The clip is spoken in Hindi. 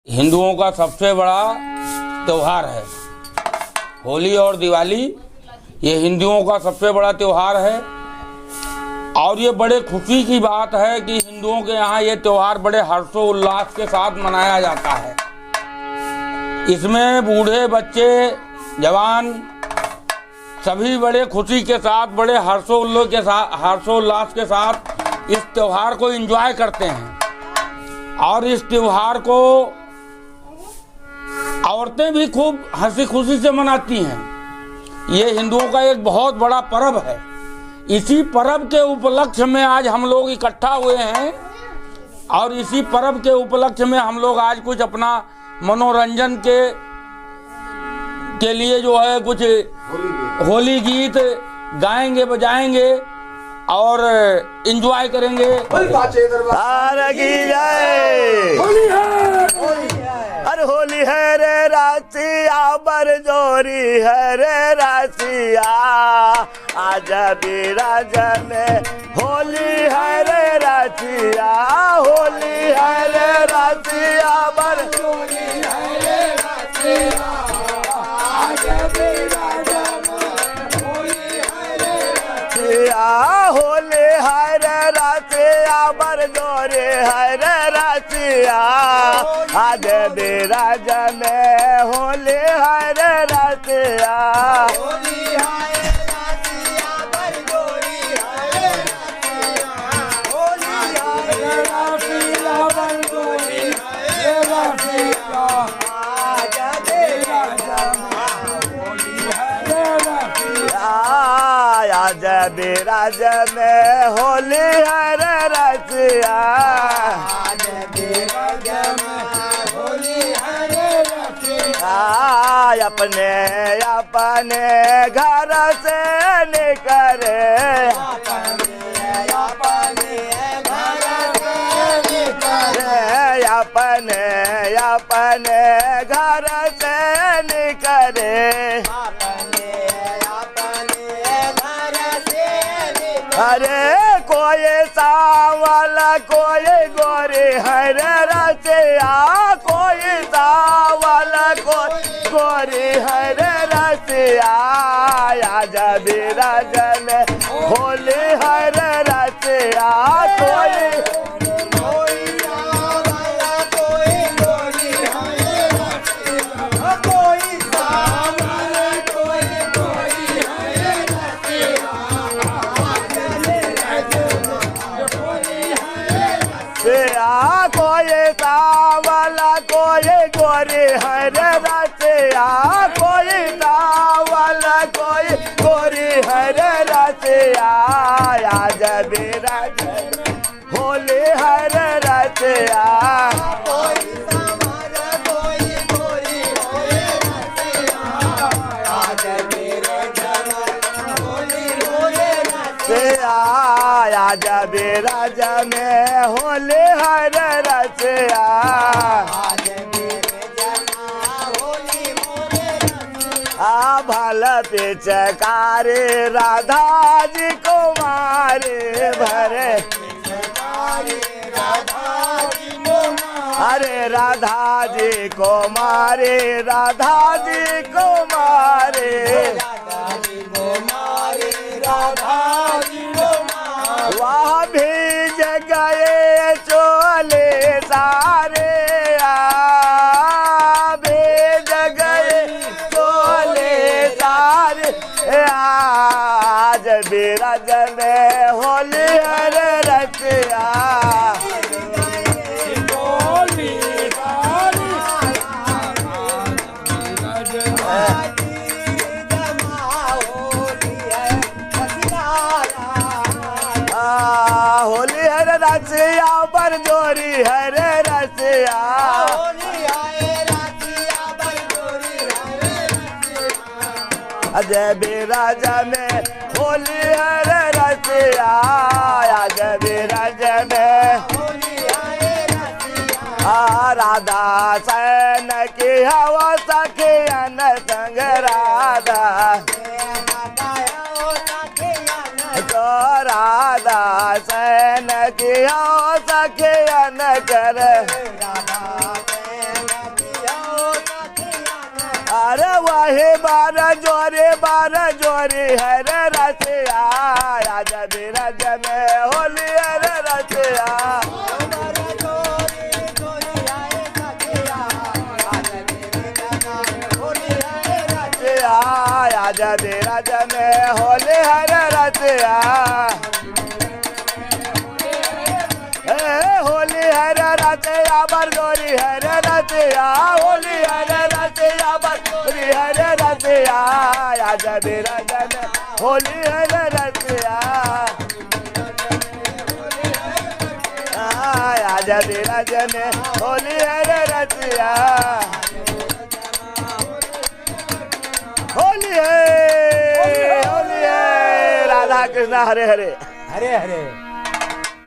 हिंदुओं का सबसे बड़ा त्योहार है होली और दिवाली। ये हिंदुओं का सबसे बड़ा त्योहार है और ये बड़े खुशी की बात है कि हिंदुओं के यहाँ ये त्योहार बड़े हर्षोल्लास के साथ मनाया जाता है। इसमें बूढ़े बच्चे जवान सभी बड़े खुशी के साथ बड़े हर्षोल्लास के साथ इस त्योहार को एंजॉय करते हैं और इस त्योहार को औरतें भी खूब हंसी खुशी से मनाती हैं। ये हिंदुओं का एक बहुत बड़ा पर्व है। इसी पर्व के उपलक्ष्य में आज हम लोग इकट्ठा हुए हैं और इसी पर्व के उपलक्ष्य में हम लोग आज कुछ अपना मनोरंजन के लिए जो है कुछ होली गीत गाएंगे बजाएंगे और एंजॉय करेंगे। अरे होली है रे रासिया बरजोरी है रे रासिया आज बिराज में होली है रे रासिया होली है रे रासिया बरजोरी है रे रासिया आज बिराज में होली है रे रासिया होली है रे रासिया बरजोरी है रे रासिया आज बिराज में होली है रे रासिया होली है रासिया बरजोरी है रासिया होली है रासिया बरजोरी है रासिया आज बिराज में होली है रासिया आज बिराज में होली है रे रासिया आज बिराज अपने अपने घर से निकले अपने घर से निकले अरे कोई सावला कोई गोरी है रे रसिया कोई सावला कोई गोरी है रे रसिया आज बिराज में होली है रे रसिया कोई कोई सावला कोई गोरी है रे रसिया कोई सावला कोई गोरी है रे रसिया आज बिराज होली है रे रसिया कोई सावला कोई गोरी है रसिया आज बिराज होली होली रसिया आज बिराज में होली है रे रसिया भल पिचकारी राधा जी कुमारी भरे अरे राधा जी कुमारी राधा जी कुमारी वह भीज गए चोले सारे भीज गए चोले सारे आज बिराज में होली हरे रसिया होली है रे रसिया बरजोरी है रे रसिया होली है रसिया बरजोरी है रे रसिया आज बिराज में होली है रे रसिया आज बिराज में होली है रसिया राधा सैन की हवा सखियन संग राधा राधा सैन की सखियन कर बार जोरी है रे रसिया राजा धीरज में होली है रे रसिया राजा धीरज में होली है रे रसिया होली है रे रसिया बरजोरी है रे रसिया होली है रे रसिया बरजोरी है रे रसिया राजा धीरज में होली है रे रसिया राजा धीरज में होली है रे रसिया होली है राधा कृष्ण हरे हरे हरे हरे।